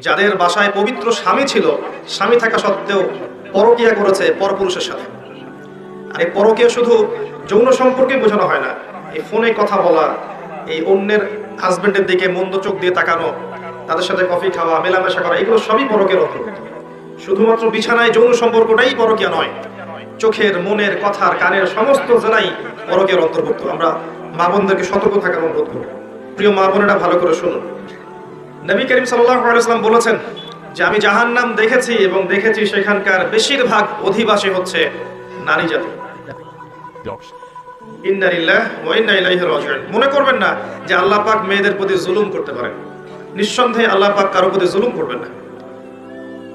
যাদের বাসায় পবিত্র স্বামী ছিল, স্বামী থাকা সত্ত্বেও পরকীয়া করেছে পরপুরুষের সাথে। আর এই পরকীয়া শুধু যৌন সম্পর্কে বোঝানো হয় না, এই ফোনে কথা বলা, এই অন্যের হাজবেন্ডের দিকে মন্দ চোখ দিয়ে তাকানো, তাদের সাথে কফি খাওয়া, মেলামেশা করা, এগুলো সবই পরকীয়ার অন্তর্ভুক্ত। শুধুমাত্র বিছানায় যৌন সম্পর্কটাই পরকীয়া নয়, চোখের, মনের, কথার, কানের সমস্ত জেনাই পরকীয়ার অন্তর্ভুক্ত। আমরা মা বোনদেরকে সতর্ক থাকার অনুরোধ করব। প্রিয় মা বোনেরা, ভালো করে শুনুন। নবী করিম সাল্লাল্লাহু আলাইহি ওয়াসাল্লাম বলেছেন যে আমি জাহান্নাম দেখেছি এবং দেখেছি সেখানকার বেশিরভাগ অধিবাসী হচ্ছে নারী জাতি। ইন্না লিল্লাহি ওয়া ইন্না ইলাইহি রাজিউন। মনে করবেন না যে আল্লাহ পাক মেয়েদের প্রতি জুলুম করতে পারেন। নিঃসন্দেহে আল্লাহ পাক কারো প্রতি জুলুম করবেন না।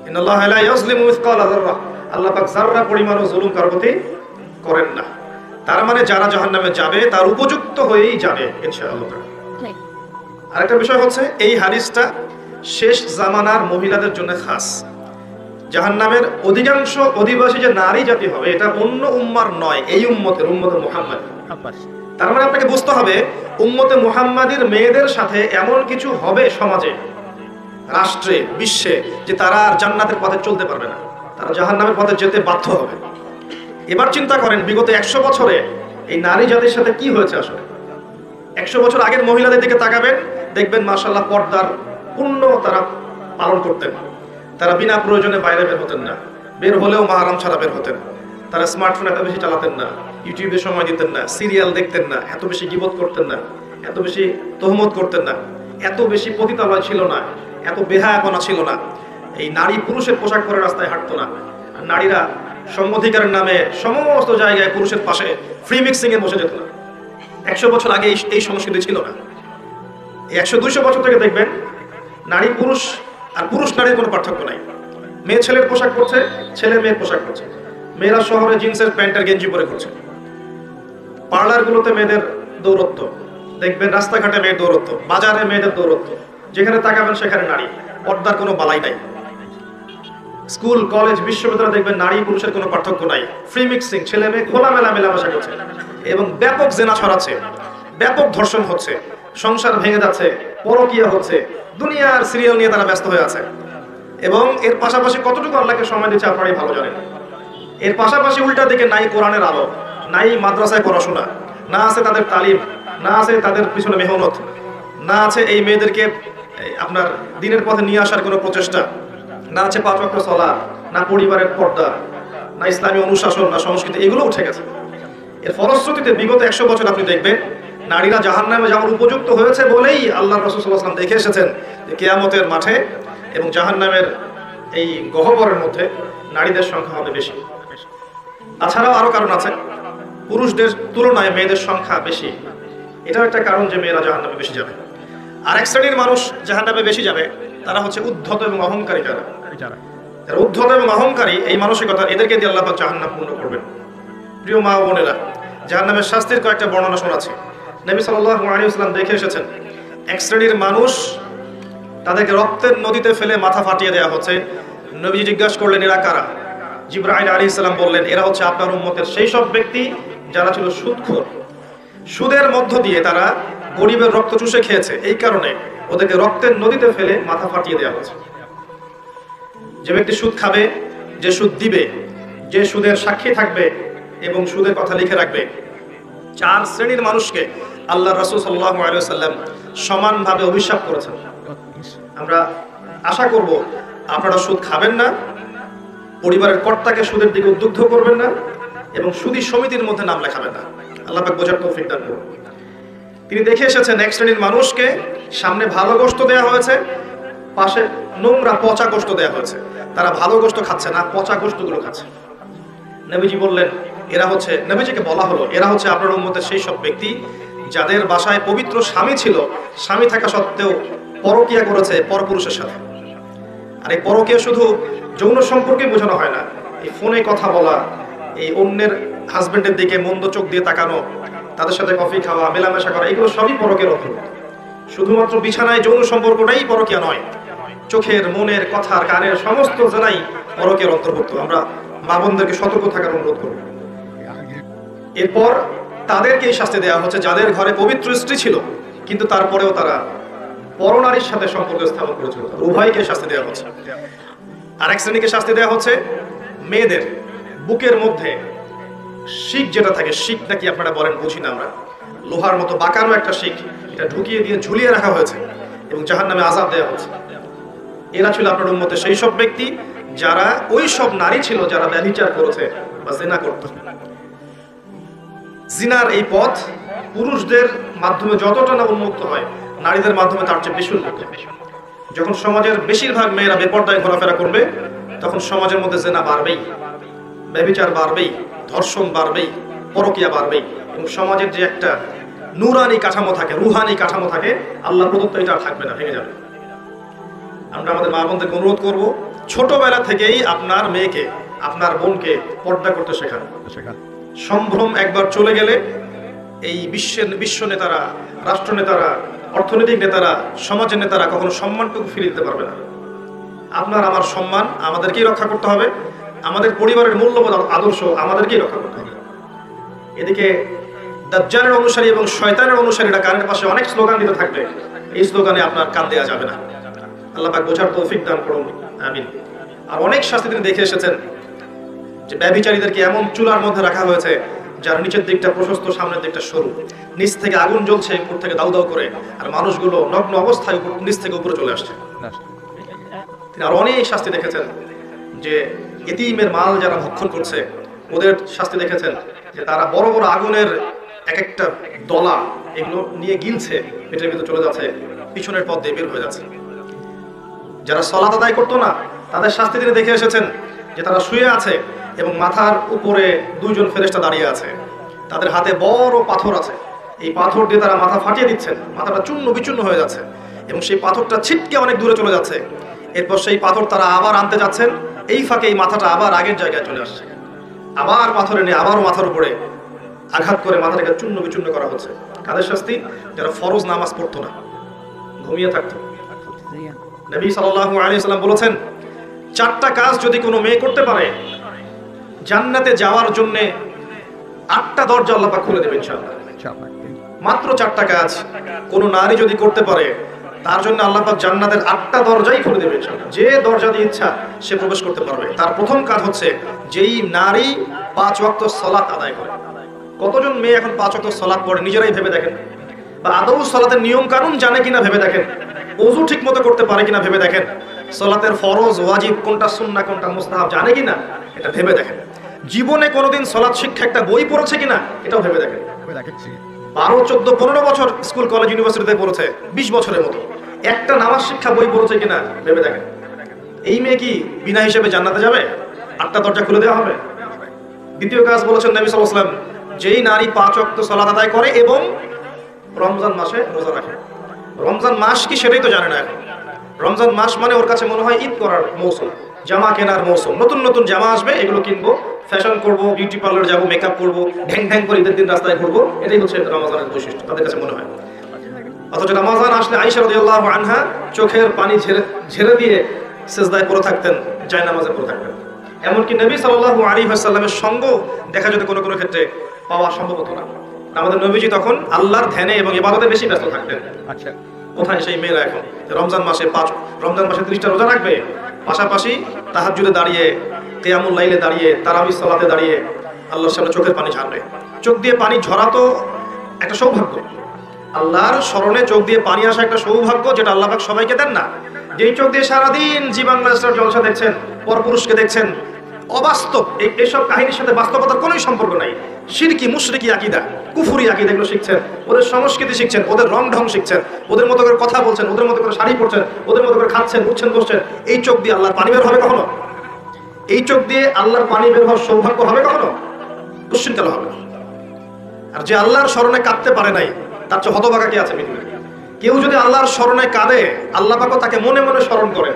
ইন্নাল্লাহা লা ইয়াজলিমু মিসকালা যাররা। আল্লাহ পাক যাররা পরিমাণও জুলুম কারো প্রতি করেন না। তার মানে যারা জাহান্নামে যাবে তার উপযুক্ত হয়েই যাবে ইনশাআল্লাহ। আরেকটা বিষয় হচ্ছে, এই হাদিসটা শেষ জামানার মহিলাদের জন্য খাস। জাহান্নামের অধিকাংশ অধিবাসী যে নারী জাতি হবে, এটা অন্য উম্মার নয়, এই উম্মতে মুহাম্মদ। তার মানে আপনাকে বুঝতে হবে উম্মতে মুহাম্মাদের মেয়েদের সাথে এমন কিছু হবে সমাজে, রাষ্ট্রে, বিশ্বে, যে তারা আর জান্নাতের পথে চলতে পারবে না, তারা জাহান্নামের পথে যেতে বাধ্য হবে। এবার চিন্তা করেন বিগত 100 বছরে এই নারী জাতির সাথে কি হয়েছে আসলে। 100 বছর আগের মহিলাদের দিকে তাকাবেন, দেখবেন মাশাআল্লাহ পর্দার পূর্ণ তারা পালন করতেন। তারা বিনা প্রয়োজনে বাইরে বের হতেন না, বের হলেও মাহরাম ছাড়া বের হতেন। তারা স্মার্টফোন এত বেশি চালাতেন না, ইউটিউবে সময় দিতেন না, সিরিয়াল দেখতেন না, এত বেশি গীবত করতেন না, এত বেশি তহমত করতেন না, এত বেশি পতিতালয় ছিল না, এত বেহায়াপনা ছিল না। এই নারী পুরুষের পোশাক পরে রাস্তায় হাঁটতো না। আর নারীরা সমঅধিকারের নামে সমস্ত জায়গায় পুরুষের পাশে ফ্রি মিক্সিং এ বসে যেত না। 100 বছর আগে এই সংস্কৃতি ছিল না। 100-200 বছর থেকে দেখবেন নারী পুরুষ আর পুরুষ নারীর কোনো পার্থক্য নাই। মেয়ে ছেলের পোশাক পরছে, ছেলে মেয়ের পোশাক পরছে। মেয়েরা শহরে জিন্সের প্যান্ট আর গেঞ্জি পরে ঘুরছে। পার্লারগুলোতে মেয়েদের দৌরত্ব দেখবেন, রাস্তাঘাটে মেয়ের দৌরত্ব, বাজারে মেয়েদের দৌরত্ব, যেখানে তাকাবেন সেখানে নারী, পর্দার কোনো বালাই নাই। স্কুল, কলেজ, বিশ্ববিদ্যালয় দেখবেন নারী পুরুষের কোনো পার্থক্য নাই। ফ্রি মিক্সিং, ছেলে মেয়ে খোলামেলা মেলামেশা করছে এবং ব্যাপক জেনা ছড়াচ্ছে, ব্যাপক ধর্ষণ হচ্ছে, সংসার ভেঙে যাচ্ছে, পরকীয়া হচ্ছে, দুনিয়ার সিরিয়াল নিয়ে তারা ব্যস্ত হয়ে আছে। এবং এর পাশাপাশি কতটুকু আল্লাহকে সময় দিচ্ছে আপনারাই ভালো জানেন। এর পাশাপাশি উল্টা দিকে নাই কোরআনের আলো, নাই মাদ্রাসায় পড়াশোনা, না আছে তাদের তালিম, না আছে তাদের পিছনে মেহনত, না আছে এই মেয়েদেরকে আপনার দিনের পথে নিয়ে আসার কোনো প্রচেষ্টা, না আছে 5 ওয়াক্ত সালাত, না পরিবারের পর্দা, না ইসলামী অনুশাসন, না সংস্কৃতি, এগুলো উঠে গেছে। এর ফলশ্রুতিতে বিগত 100 বছর আপনি দেখবেন নারীরা জাহান্নামে যাওয়ার উপযুক্ত হয়েছে বলেই আল্লাহ রাসূল সাল্লাল্লাহু আলাইহি ওয়াসাল্লাম দেখে এসেছেন যে কিয়ামতের মাঠে এবং জাহান্নামের এই গহ্বরের মধ্যে নারীদের সংখ্যা হবে বেশি। তাছাড়াও আরো কারণ আছে, পুরুষদের তুলনায় মেয়েদের সংখ্যা বেশি। এটাও একটা কারণ যে মেয়েরা জাহান্নামে বেশি যাবে। আর এক শ্রেণীর মানুষ জাহান্নামে বেশি যাবে, তারা হচ্ছে উদ্ধত এবং অহংকারী। যারা উদ্ধত এবং অহংকারী, এই মানসিকতা, এদেরকে দিয়ে আল্লাহ পাক জাহান্নাম পূর্ণ করবেন। প্রিয় মা ও বোনেরা, জাহান্নামের শাস্তির কয়েকটা বর্ণনা শোনাচ্ছি। নবী সাল্লাল্লাহু আলাইহি ওয়াসাল্লাম দেখে এসেছেন এক শ্রেণীর মানুষ, তাদেরকে রক্তের নদীতে ফেলে মাথা ফাটিয়ে দেওয়া হচ্ছে। নবীজি জিজ্ঞাসা করলেন এরা কারা? জিবরাইল আলাইহিস সালাম বললেন এরা হচ্ছে আপনার উম্মতের সেই সব ব্যক্তি যারা ছিল সুদখোর। সুদের মধ্য দিয়ে তারা গরিবের রক্ত চুষে খেয়েছে, এই কারণে ওদেরকে রক্তের নদীতে ফেলে মাথা ফাটিয়ে দেওয়া হচ্ছে। যে ব্যক্তি সুদ খাবে, যে সুদ দিবে, যে সুদের সাক্ষী থাকবে এবং সুদের কথা লিখে রাখবে, 4 শ্রেণীর মানুষকে আল্লাহ রাসূল সাল্লাল্লাহু আলাইহি ওয়াসাল্লাম সমানভাবে অভিশাপ করেছেন। আমরা আশা করব আপনারা সুদ খাবেন না, পরিবারের কর্তাকে সুদের দিকে উদ্বুদ্ধ করবেন না এবং সুদী সমিতির মধ্যে নাম লেখাবেন না। আল্লাহ পাক বোঝার তৌফিক দান করুন। তিনি দেখে এসেছেন এক শ্রেণীর মানুষকে সামনে ভালো গোশত দেওয়া হয়েছে, পাশে নোংরা পচা গোশত দেওয়া হয়েছে। তারা ভালো গোশত খাচ্ছে না, পচা গোশতগুলো খাচ্ছে। নবীজি বললেন এরা হচ্ছে, নবীজিকে বলা হলো এরা হচ্ছে আপনার উম্মতের সেই সব ব্যক্তি যাদের বাসায় পবিত্র স্বামী ছিল, স্বামী থাকা সত্ত্বেও পরকীয়া করেছে পরপুরুষের সাথে। আর এই পরকীয়া শুধু যৌন সম্পর্কে বোঝানো হয় না, এই ফোনে কথা বলা, এই অন্যের হাজবেন্ডের দিকে মন্দ চোখ দিয়ে তাকানো, তাদের সাথে কফি খাওয়া, মেলামেশা করা, এগুলো সবই পরকীয়ার অন্তর্ভুক্ত। শুধুমাত্র বিছানায় যৌন সম্পর্কটাই পরকীয়া নয়, চোখের, মনের, কথার, কানের সমস্ত জেনাই পরকীয়ার অন্তর্ভুক্ত। আমরা মা বোনদেরকে সতর্ক থাকার অনুরোধ করব। এরপর তাদেরকেই শাস্তি দেওয়া হচ্ছে যাদের ঘরে পবিত্র স্ত্রী ছিল কিন্তু তারপরেও তারা পরনারীর সাথে সম্পর্ক স্থাপন করেছিল, উভয়কে শাস্তি দেওয়া হচ্ছে। আর এক শ্রেণীকে শাস্তি দেওয়া হচ্ছে মেয়েদের বুকের মধ্যে শিক যেটা থাকে, শিক নাকি আপনারা বলেন বুঝি না আমরা, লোহার মতো বাঁকানো একটা শিক, এটা ঢুকিয়ে দিয়ে ঝুলিয়ে রাখা হয়েছে এবং জাহান্নামে আযাব দেওয়া হচ্ছে। এরা ছিল আপনার উম্মতে সেই সব ব্যক্তি যারা ওই সব নারী ছিল যারা ব্যভিচার করেছে বা জিনা করত। জিনার এই পথ পুরুষদের মাধ্যমে যতটা না উন্মুক্ত হয়, নারীদের মাধ্যমে তার চেয়ে বেশি উন্মুক্ত। যখন সমাজের বেশিরভাগ মেয়েরা বেপর্দায় ঘোরাফেরা করবে, তখন সমাজের মধ্যে জিনা বাড়বেই, ব্যভিচার বাড়বেই, ধর্ষণ বাড়বেই, পরকিয়া বাড়বেই, এবং সমাজের যে একটা নূরানি কাঠামো থাকে, রুহানি কাঠামো থাকে, আল্লাহ প্রদত্ত এটা আর থাকবে না, ভেঙে যাবে। আমরা আমাদের মা বোনদেরকে অনুরোধ করব, ছোটবেলা থেকেই আপনার মেয়েকে, আপনার বোনকে পর্দা করতে শেখান। সম্ভ্রম একবার চলে গেলে এই বিশ্ব নেতারা, রাষ্ট্র নেতারা, অর্থনৈতিক নেতারা, সমাজের নেতারা কখনো সম্মানটুকু ফিরিয়ে দিতে পারবে না। আপনার আমার সম্মান আমাদেরকেই রক্ষা করতে হবে, আমাদের পরিবারের মূল্যবোধ আদর্শ আমাদেরকেই রক্ষা করতে হবে। এদিকে দাজ্জালের অনুসারী এবং শয়তানের অনুসারীরা কানের পাশে অনেক স্লোগান দিতে থাকবে, এই স্লোগানে আপনার কান দেওয়া যাবে না। আল্লাহ পাক বোঝার তৌফিক দান করুন, আমিন। আর অনেক শাস্তি তিনি দেখে এসেছেন যে ব্যভিচারীদেরকে এমন চুলার মধ্যে রাখা হয়েছে যার নিচের দিকটা প্রশস্ত, সামনের দিকটা সরু, নিচ থেকে আগুন জ্বলছে, উপর থেকে দাউ দাউ করে, আর মানুষগুলো নগ্ন অবস্থায় নিচ থেকে উপরে চলে আসছে। তিনি আর অনেক শাস্তি দেখেছেন যে এতিমের মাল যারা ভক্ষণ করছে ওদের শাস্তি দেখেছেন যে তারা বড় বড় আগুনের এক একটা দলা এগুলো নিয়ে গিলছে, পেটের ভিতরে চলে যাচ্ছে, পিছনের পথ দিয়ে বের হয়ে যাচ্ছে। যারা সালাত আদায় করতো না তাদের শাস্তি তিনি দেখে এসেছেন যে তারা শুয়ে আছে এবং মাথার উপরে দুইজন ফেরেশতা দাঁড়িয়ে আছে, তাদের হাতে বড় পাথর আছে, এই পাথর দিয়ে তারা মাথা ফাটিয়ে দিচ্ছেন, মাথাটা চূর্ণ বিচূর্ণ হয়ে যাচ্ছে এবং সেই পাথরটা ছিটকে অনেক দূরে চলে যাচ্ছে। এরপর সেই পাথর তারা আবার আনতে যাচ্ছেন, এই ফাঁকে এই মাথাটা আবার আগের জায়গায় চলে আসছে, আবার পাথরে নিয়ে আবারও মাথার উপরে আঘাত করে মাথাটাকে চূর্ণ বিচূর্ণ করা হচ্ছে। কাদের শাস্তি? যারা ফরজ নামাজ পড়তো না, ঘুমিয়ে থাকতো। নবী সাল্লাল্লাহু আলাইহি সাল্লাম বলেছেন, 4টা কাজ যদি কোনো মেয়ে করতে পারে, জান্নাতে যাওয়ার জন্য 8টা দরজা আল্লাহ পাক খুলে দেবেন ইনশাআল্লাহ। মাত্র 4টা কাজ কোনো নারী যদি করতে পারে, তার জন্য আল্লাহ পাক জান্নাতের 8টা দরজাই খুলে দেবেন ইনশাআল্লাহ। যে দরজা দিয়ে ইচ্ছা সে প্রবেশ করতে পারবে। তার প্রথম কাজ হচ্ছে, যেই নারী 5 ওয়াক্ত সালাত আদায় করে। কতজন মেয়ে এখন 5 ওয়াক্ত সালাত পড়ে নিজেরাই ভেবে দেখেন, বা আদৌ সালাতের নিয়ম কানুন জানে কিনা ভেবে দেখেন, ওযু ঠিকমতো করতে পারে কিনা ভেবে দেখেন, সালাতের ফরজ ওয়াজিব কোনটা, সুন্নাহ কোনটা, মুস্তাহাব জানে কিনা এটা ভেবে দেখেন। জীবনে কোনোদিন সালাত শিক্ষা একটা বই পড়েছে কিনা এটাও ভেবে দেখেন। 12, 14, 15 বছর স্কুল কলেজ ইউনিভার্সিটিতে পড়েছে, 20 বছরের মতো একটা নামাজ শিক্ষা বই পড়েছে কিনা ভেবে দেখেন। এই মেয়ে কি বিনা হিসেবে জান্নাতে যাবে? 8টা দরজা খুলে দেওয়া হবে। দ্বিতীয় কাজ বলেছেন নবী সাল্লাল্লাহু আলাইহি ওয়াসাল্লাম, যেই নারী 5 ওয়াক্ত সালাত আদায় করে এবং রমজান মাসে রোজা রাখে। রমজান মাস কি সেটাই তো জানে না এখন। রমজান মাস মানে ওর কাছে মনে হয় ঈদ করার মৌসুম, জামা কেনার মৌসুম, নতুন নতুন জামা আসবে, এগুলো কিনবো, ফ্যাশন করবো, বিউটি পার্লার যাবো, মেকআপ করবো, ঢ্যাং ঢ্যাং করে ঈদের দিন রাস্তায় ঘুরবো, এটাই হচ্ছে রমজানের বৈশিষ্ট্য তাদের কাছে মনে হয়। অথচ রমজান আসলে আয়েশা রাদিয়াল্লাহু আনহা চোখের পানি ঝেড়ে দিয়ে সিজদায় পড়ে থাকতেন, জায়নামাজে পড়ে থাকতেন। এমনকি নবী সাল্লাল্লাহু আলাইহি ওয়াসাল্লামের সঙ্গ দেখা যেত কোনো কোনো ক্ষেত্রে পাওয়া সম্ভব হতো না। আমাদের নবীজি তখন আল্লাহর ধ্যানে এবং ইবাদতে বেশি ব্যস্ত থাকতেন। আচ্ছা, কোথায় সেই মেয়েরা এখন রমজান মাসে 30টা রোজা রাখবে, পাশাপাশি তাহাজ্জুদে দাঁড়িয়ে, কিয়ামুল লাইলে দাঁড়িয়ে, তারাবির সালাতে দাঁড়িয়ে আল্লাহর সামনে চোখের পানি ঝাড়বে। চোখ দিয়ে পানি ঝরা তো একটা সৌভাগ্য, আল্লাহর স্মরণে চোখ দিয়ে পানি আসা একটা সৌভাগ্য, যেটা আল্লাহ পাক সবাইকে দেন না। যেই চোখ দিয়ে সারাদিন জি বাংলা স্টার জলসা দেখছেন, পরপুরুষকে দেখছেন, অবাস্তব, এইসব কাহিনীর সাথে বাস্তবতার কোনোই সম্পর্ক নাই। শিরকি, মুশরিকি আকীদা, কুফরি আকীদা এগুলো শিখছেন, ওদের সংস্কৃতি শিখছেন, ওদের রং ঢং শিখছেন, ওদের মতো করে কথা বলছেন, ওদের মতো করে শাড়ি পরছেন, ওদের মতো করে খাচ্ছেন, উঠছেন, বসছেন। এই চোখ দিয়ে আল্লাহর পানি বের হবে কখনো? এই চোখ দিয়ে আল্লাহর পানি বের হওয়ার সৌভাগ্য হবে কখনো? দুশ্চিন্তা হবে। আর যে আল্লাহর স্মরণে কাঁদতে পারে নাই, তার চেয়ে হতভাগা কে আছে পৃথিবীতে? কেউ যদি আল্লাহর স্মরণে কাঁদে, আল্লাহ পাকও তাকে মনে মনে স্মরণ করেন,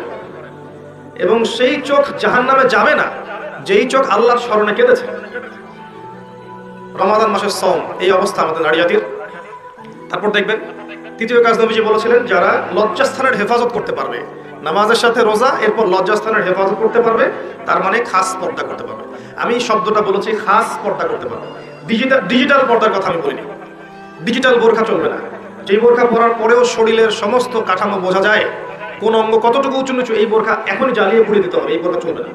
এবং সেই চোখ জাহান্নামে যাবে না যেই চোখ আল্লাহর স্মরণে কেঁদেছে। রমাদান মাসের সওম, এই অবস্থা আমাদের নারী জাতির। তারপর দেখবেন তৃতীয় কাজ নবীজি বলেছিলেন, যারা লজ্জাস্থানের হেফাজত করতে পারবে, নামাজের সাথে রোজা, এরপর লজ্জাস্থানের হেফাজত করতে পারবে, তার মানে খাস পর্দা করতে পারবে। আমি শব্দটা বলেছি খাস পর্দা করতে পারবে, ডিজিটাল পর্দার কথা আমি বলিনি। ডিজিটাল বোরখা চলবে না, যে বোরখা পরার পরেও শরীরের সমস্ত কাঠামো বোঝা যায়, কোন অঙ্গ কতটুকু উঁচু নিচু, এই বোরখা এখনই জ্বালিয়ে পুড়িয়ে দিতে হবে, এই বোরখা চলবে না।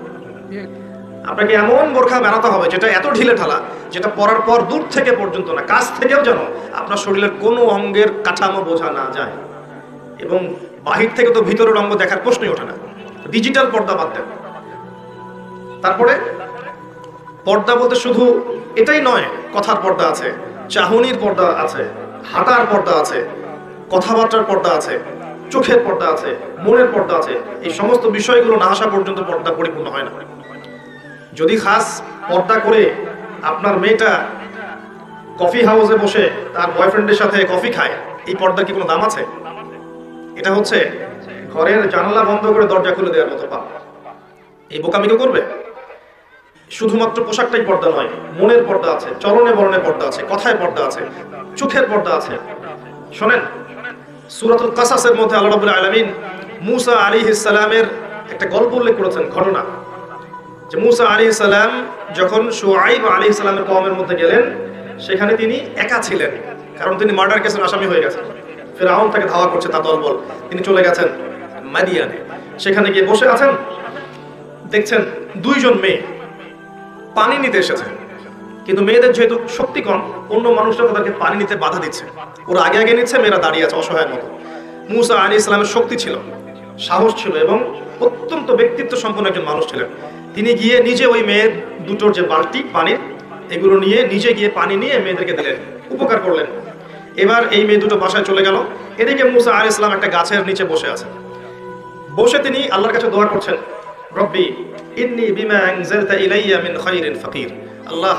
আপনাকে এমন বোরখা বানাতে হবে যেটা এত ঢিলে ঢালা, যেটা পরার পর দূর থেকে পর্যন্ত না, কাছ থেকেও যেন আপনার শরীরের কোনো অঙ্গের কাঠামো বোঝা না যায়। এবং বাহির থেকে তো ভিতরের অঙ্গ দেখার প্রশ্নই ওঠে না। ডিজিটাল পর্দা বাদ দেন। তারপরে পর্দা বলতে শুধু এটাই নয়, কথার পর্দা আছে, চাহনির পর্দা আছে, হাঁটার পর্দা আছে, কথাবার্তার পর্দা আছে, চোখের পর্দা আছে, মনের পর্দা আছে। এই সমস্ত বিষয়গুলো না আসা পর্যন্ত পর্দা পরিপূর্ণ হয় না। যদি খাস পর্দা করে আপনার মেয়েটা কফি হাউসে বসে তার বয়ফ্রেন্ডের সাথে কফি খায়, এই পর্দার কি কোনো দাম আছে? এটা হচ্ছে ঘরের জানালা বন্ধ করে দরজা খুলে দেওয়ার মতো পাপ। এই বোকামি কেউ করবে? শুধুমাত্র পোশাকটাই পর্দা নয়, মনের পর্দা আছে, চলনে বলনে পর্দা আছে, কথায় পর্দা আছে, চোখের পর্দা আছে। শোনেন, সূরাতুল কাসাসের মধ্যে আল্লাহ রাব্বুল আলামিন মূসা আলাইহিস সালামের একটা গল্প উল্লেখ করেছেন, ঘটনা, যে মূসা আলাইহিস সালাম যখন শুআইব আলাইহিস সালামের কওমের মধ্যে গেলেন, সেখানে তিনি একা ছিলেন, কারণ তিনি মার্ডার কেসের আসামি হয়ে গেছেন। ফিরআউন তাকে ধাওয়া করছে, তার দলবল। তিনি চলে গেছেন মাদিয়ানে, সেখানে গিয়ে বসে আছেন। দেখছেন দুইজন মেয়ে পানি নিতে এসেছে, কিন্তু মেয়েদের যেহেতু শক্তি কম, অন্য মানুষরা তাদেরকে পানি নিতে বাধা দিচ্ছে। ওরা আগে আগে নিচ্ছে, মেয়েরা দাঁড়িয়ে আছে অসহায়ের মতো। মূসা আলাইহিস সালামের শক্তি ছিল, সাহস ছিল এবং অত্যন্ত ব্যক্তিত্ব সম্পন্ন একজন মানুষ ছিলেন। তিনি গিয়ে নিজে ওই মেয়ের দুটোর যে বালতি পানির, এগুলো নিয়ে নিজে গিয়ে পানি নিয়ে মেয়েদেরকে দিলেন, উপকার করলেন। এবার এই মেয়ে দুটো বাসায় চলে গেল। এদিকে মূসা আলাইহিস সালাম একটা গাছের নিচে বসে আছেন। বসে তিনি আল্লাহর কাছে দোয়া করছেন, রব্বি ইন্নী বিমা আনজালতা ইলাইয়া মিন খাইরিন ফাকির। আল্লাহ,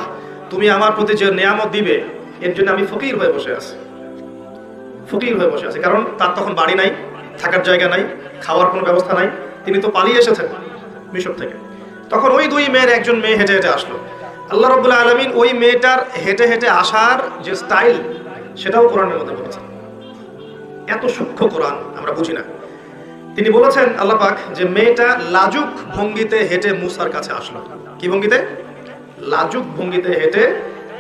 তুমি আমার প্রতি যে নিয়ামত দিবে, এর জন্য আমি ফকির হয়ে বসে আছি। ফকির হয়ে বসে আছি, কারণ তার তখন বাড়ি নাই, থাকার জায়গা নাই, খাওয়ার কোনো ব্যবস্থা নাই। তিনি তো পালিয়ে এসেছেন মিশর থেকে। তখন ওই দুই মেয়ের একজন মেয়ে হেঁটে হেঁটে আসলো। আল্লাহ রাব্বুল আলামিন ওই মেয়েটার হেঁটে হেঁটে আসার যে স্টাইল, সেটাও কোরআনের মধ্যে বলেছেন। এত সূক্ষ্ম কোরআন আমরা বুঝি না। তিনি বলেছেন আল্লাহ পাক যে মেয়েটা লাজুক ভঙ্গিতে হেঁটে মূসার কাছে আসলো। কি ভঙ্গিতে? লাজুক ভঙ্গিতে হেঁটে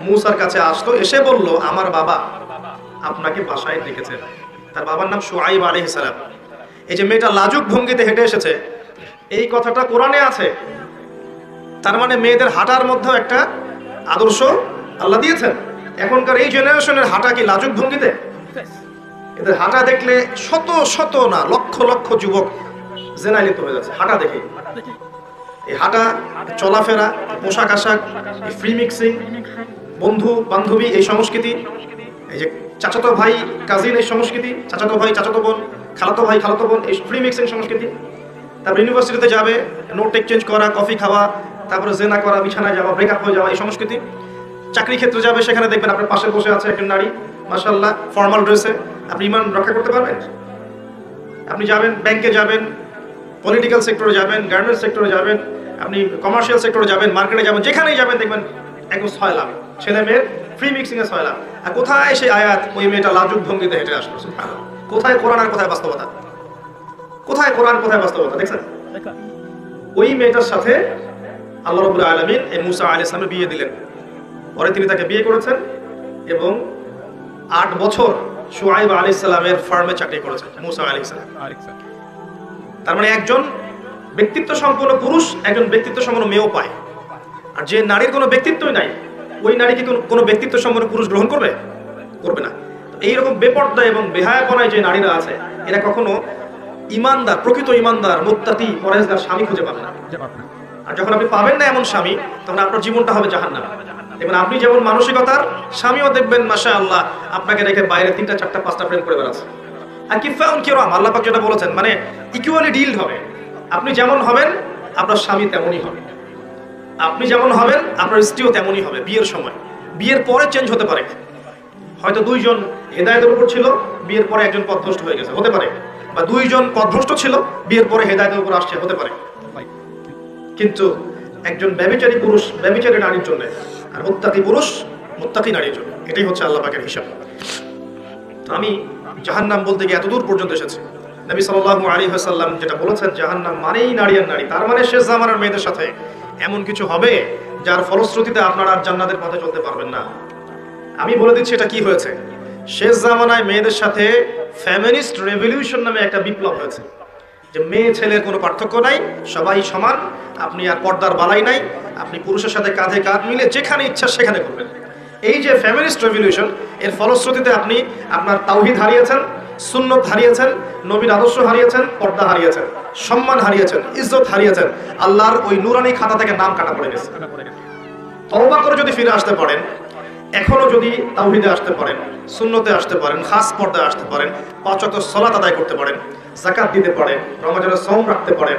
মূসার কাছে আসলো, এসে বলল, আমার বাবা আপনাকে বাসায় ডেকেছেন। তার বাবার নাম শুআইব আলাইহিস সালাম। এই যে মেয়েটা লাজুক ভঙ্গিতে হেঁটে এসেছে, এই কথাটা কোরআনে আছে। তার মানে মেয়েদের হাঁটার মধ্যেও একটা আদর্শ আল্লাহ দিয়েছেন। এখনকার এই জেনারেশনের হাঁটা কি লাজুক ভঙ্গিতে? এদের হাঁটা দেখলে শত শত না লক্ষ লক্ষ যুবক জেনায় লিপ্ত হয়ে যাচ্ছে হাঁটা দেখে। এই হাঁটা, চলাফেরা, পোশাক আশাক, এই ফ্রি মিক্সিং, বন্ধু বান্ধবী এই সংস্কৃতি, এই যে চাচাতো ভাই কাজিন এই সংস্কৃতি, চাচাতো ভাই চাচাতো বোন, খালাতো ভাই খালাতো বোন, এই ফ্রি মিক্সিং সংস্কৃতি। তারপর ইউনিভার্সিটিতে যাবে, নোট এক্সচেঞ্জ করা, কফি খাওয়া, তারপরে জেনা করা, বিছানায় যাওয়া, ব্রেকআপ হয়ে যাওয়া, এই সংস্কৃতি। চাকরি ক্ষেত্রে যাবে, সেখানে দেখবেন আপনার পাশে বসে আছে একজন নারী, মাশাআল্লাহ ফর্মাল ড্রেসে। আপনি ইমান রক্ষা করতে পারবেন? আপনি যাবেন, ব্যাংকে যাবেন, পলিটিক্যাল সেক্টরে যাবেন, গার্মেন্টস সেক্টরে যাবেন, আপনি কমার্শিয়াল সেক্টরে যাবেন, মার্কেটে যাবেন, যেখানেই যাবেন দেখবেন একদম সয়লাভ, ছেলে মেয়ের ফ্রি মিক্সিং এ সয়লাভ। আর কোথায় সেই আয়াত, ওই মেয়েটা লাজুক ভঙ্গিতে হেঁটে আসলো? কোথায় কোরআন আর কোথায় বাস্তবতা? কোথায় কোরআন, কোথায় বাস্তবতা? দেখছেন? ওই মেয়েটার সাথে আল্লাহ রাব্বুল আলামিন এই মূসা আলাইহিস সালামের বিয়ে দিলেন। পরে তিনি তাকে বিয়ে করেছেন এবং 8 বছর শুআইব আলাইহিস সালামের ফার্মে চাকরি করেছেন মূসা আলাইহিস সালাম। তার মানে একজন ব্যক্তিত্ব সম্পন্ন পুরুষ একজন ব্যক্তিত্ব সম্পন্ন মেয়েও পায়। আর যে নারীর কোনো ব্যক্তিত্বই নাই, ওই নারী কি কোনো ব্যক্তিত্ব সম্পন্ন পুরুষ গ্রহণ করবে? করবে না। এইরকম বেপর্দা এবং বেহায়াপনায় যে নারীরা আছে, এরা কখনো ইমানদার, প্রকৃত ইমানদার, মুত্তাকি, পরহেজগার স্বামী খুঁজে পাবেন না। আর যখন আপনি পাবেন না এমন স্বামী, তখন আপনার জীবনটা হবে জাহান্নাম। দেখবেন আপনি যেমন মানসিকতার, স্বামীও দেখবেন মাশাআল্লাহ আপনাকে রেখে বাইরে 3টা 4টা 5টা প্রেম করে বেড়াচ্ছে। আর কিফাউন কিরাম, আল্লাহ পাক যেটা বলেছেন, মানে ইকুয়ালি ডিলড হবে। আপনি যেমন হবেন আপনার স্বামী তেমনই হবে, আপনি যেমন হবেন আপনার স্ত্রীও তেমনই হবে। বিয়ের সময়, বিয়ের পরে চেঞ্জ হতে পারে। হয়তো 2 জন হেদায়েতের উপর ছিল, বিয়ের পরে একজন পথভ্রষ্ট হয়ে গেছে, হতে পারে। বা 2 জন পথভ্রষ্ট ছিল, বিয়ের পরে হেদায়েতের উপর আসছে, হতে পারে। কিন্তু একজন ব্যভিচারী পুরুষ ব্যভিচারী নারীর জন্য, আর মুত্তাকি পুরুষ মুত্তাকি নারীর জন্য। এটাই হচ্ছে আল্লাহ পাকের হিসাব। তো আমি জাহান্নাম বলতে গিয়ে এতদূর পর্যন্ত এসেছি। নবী সাল্লাল্লাহু আলাইহি ওয়াসাল্লাম যেটা বলেছেন, জাহান্নাম মানেই নারী আর নারী। তার মানে শেষ জামানার মেয়েদের সাথে এমন কিছু হবে যার ফলশ্রুতিতে আপনারা আর জান্নাতের পথে চলতে পারবেন না। আমি বলে দিচ্ছি এটা কি হয়েছে। শেষ জামানায় মেয়েদের সাথে ফেমিনিস্ট রেভলিউশন নামে একটা বিপ্লব হয়েছে, যে মেয়ে ছেলের কোনো পার্থক্য নাই, সবাই সমান, আপনি আর পর্দার বালাই নাই, আপনি পুরুষের সাথে কাঁধে কাঁধ মিলে যেখানে ইচ্ছা সেখানে করবেন। এই যে ফেমিনিস্ট রেভলিউশন, এর ফলশ্রুতিতে আপনি আপনার তাওহীদ হারিয়েছেন, সুন্নত হারিয়েছেন, নবীর আদর্শ হারিয়েছেন, পর্দা হারিয়েছেন, সম্মান হারিয়েছেন, ইজ্জত হারিয়েছেন, আল্লাহর ওই নুরানি খাতা থেকে নাম কাটা পড়ে গেছে। তওবা করে যদি ফিরে আসতে পারেন, এখনো যদি তাওহীদে আসতে পারেন, সুন্নতে আসতে পারেন, খাস পর্দায় আসতে পারেন, 5 ওয়াক্ত সালাত আদায় করতে পারেন, যাকাত দিতে পারেন, রমজানের সওম রাখতে পারেন,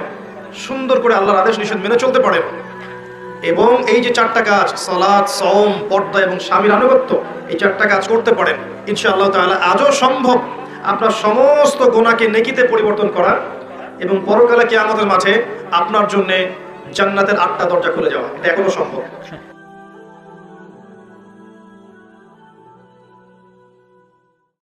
সুন্দর করে আল্লাহর আদেশ নিষেধ মেনে চলতে পারেন, এবং এই যে 4টা কাজ সালাত, সওম, পর্দা এবং স্বামীর আনুগত্য, এই 4টা কাজ করতে পারেন, ইনশাআল্লাহ তাআলা আজও সম্ভব আপনার সমস্ত গুনাহকে নেকিতে পরিবর্তন করা, এবং পরকালে কিয়ামতের মাঠে আপনার জন্য জান্নাতের 8টা দরজা খুলে যাওয়া। এটা এখনো সম্ভব।